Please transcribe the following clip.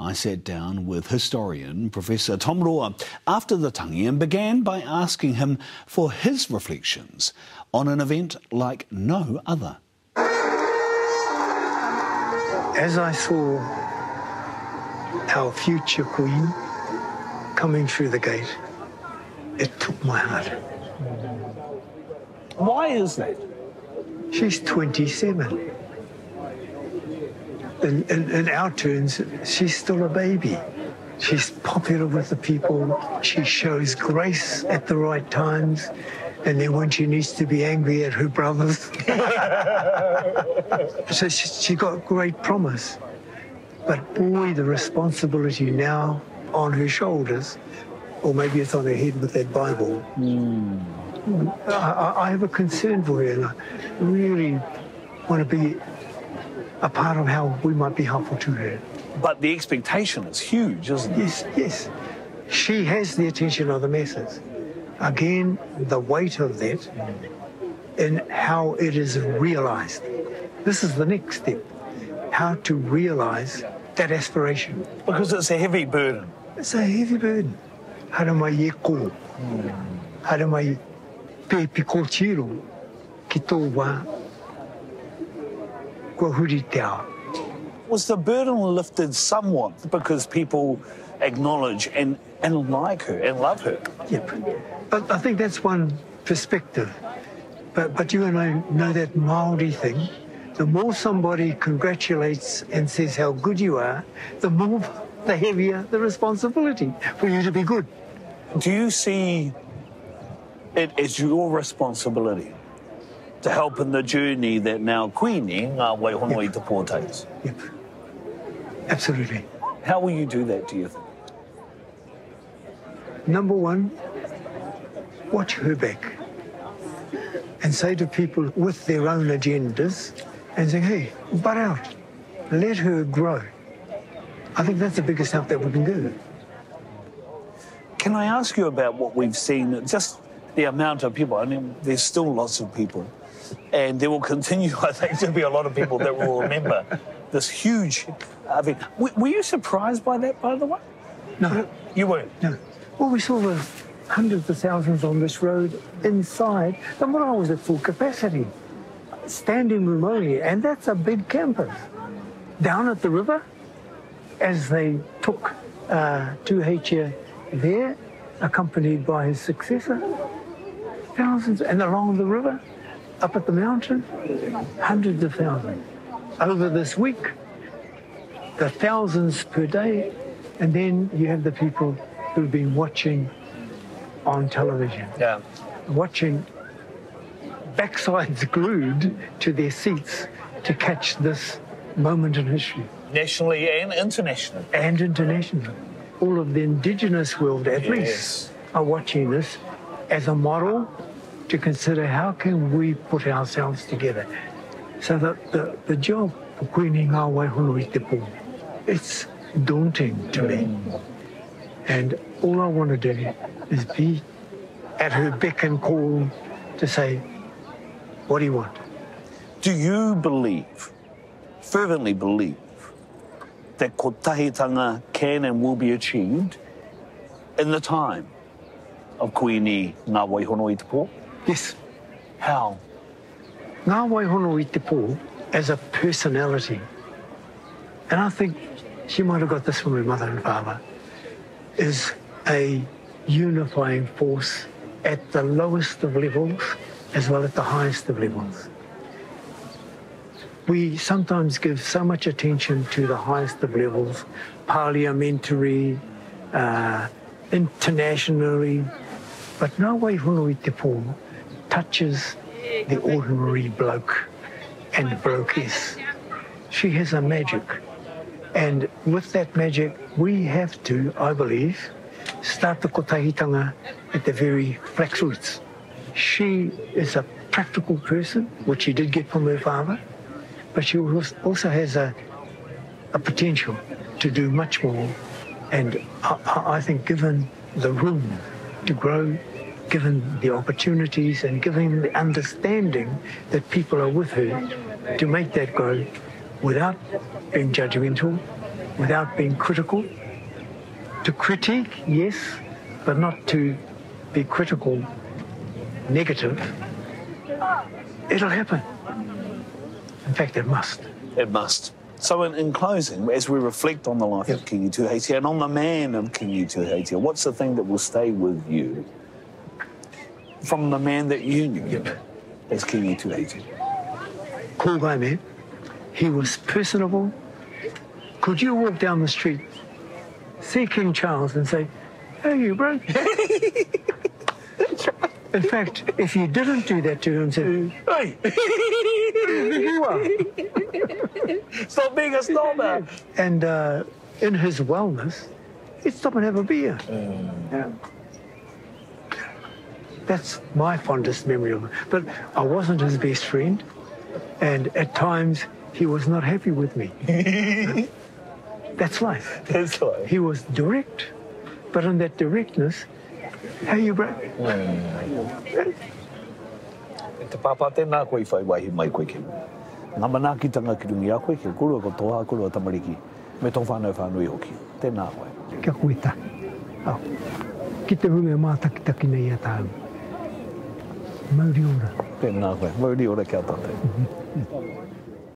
I sat down with historian Professor Tom Roa after the tangi and began by asking him for his reflections on an event like no other. As I saw our future Queen coming through the gate, it took my heart. Why is that? She's 27. In our terms, she's still a baby. She's popular with the people. She shows grace at the right times. And then when she needs to be angry at her brothers. So she got great promise. But boy, the responsibility now on her shoulders, or maybe it's on her head with that Bible. I have a concern for her, and I really want to be a part of how we might be helpful to her. But the expectation is huge, isn't it? Yes, yes. She has the attention of the masses. Again, the weight of that and how it is realised. This is the next step, how to realise that aspiration. Because it's a heavy burden. It's a heavy burden. Hara mai e ko. Hara mai pe piko tiro ki tō wā. Kua huri te ao. Was the burden lifted somewhat because people acknowledge and like her and love her? Yep. But I think that's one perspective. But you and I know that Māori thing. The more somebody congratulates and says how good you are, the heavier the responsibility for you to be good. Do you see it as your responsibility to help in the journey that now Kuini, ngā waihono i te pō takes? Yep. Absolutely. How will you do that, do you think? Number one, watch her back and say to people with their own agendas and say, hey, butt out, let her grow. I think that's the biggest help that we can do. Can I ask you about what we've seen, just the amount of people? I mean, there's still lots of people, and there will continue, I think, to be a lot of people that will remember this huge event. Were you surprised by that, by the way? No. You weren't? No. Well, we saw the hundreds of thousands on this road inside, and when I was at full capacity, standing room only, and that's a big campus. Down at the river, as they took Tuhetia there, accompanied by his successor, thousands, and along the river, up at the mountain, hundreds of thousands. Over this week, the thousands per day, and then you have the people who've been watching on television. Yeah. Watching backsides glued to their seats to catch this moment in history. Nationally and internationally. And internationally. All of the indigenous world, at least, are watching this as a model to consider how can we put ourselves together. So that the job for Kuini ngā waihono i te pō, it's daunting to me. And all I want to do is be at her beck and call to say, what do you want? Do you believe, fervently believe, that kotahitanga can and will be achieved in the time of Kuini ngā waihono i te pō? Yes. How? Ngā waihono i te pō as a personality, and I think she might have got this from her mother and father, is a unifying force at the lowest of levels as well as the highest of levels. We sometimes give so much attention to the highest of levels, parliamentary, internationally, but ngā waihono i te pō touches the ordinary bloke and blokeess. She has a magic. And with that magic, we have to, I believe, start the kotahitanga at the very flax roots. She is a practical person, which she did get from her father, but she also has a potential to do much more. And I think given the room to grow, given the opportunities and given the understanding that people are with her to make that grow without being judgmental without being critical. To critique, yes, but not to be critical, negative. It'll happen. In fact, it must. It must. So in closing, as we reflect on the life of Kingi Tuheitia and on the man of Kingi Tuheitia, what's the thing that will stay with you from the man that you knew as Kingi Tuheitia? Cool guy, man. He was personable. Could you walk down the street, see King Charles and say, "Hey, you bro"? In fact, if you didn't do that to him, say, "Hey, you are." Stop being a snobber. And in his wellness, he'd stop and have a beer. Yeah. That's my fondest memory of him. But I wasn't his best friend, and at times he was not happy with me. That's life. That's life. He was direct, but in that directness, hey, you bro. Te papa tēnā koe whai waihi mai koe ke. Ngā manakitanga ki rungi a koe, ke kurua ko toha, kurua tamariki, me tō whānau whānui hoki. Tēnā koe. Kia koe ta. Ki te runga mātakitaki nei a tāu. Mauri ora. Tēnā koe. Mauri ora kia tātou.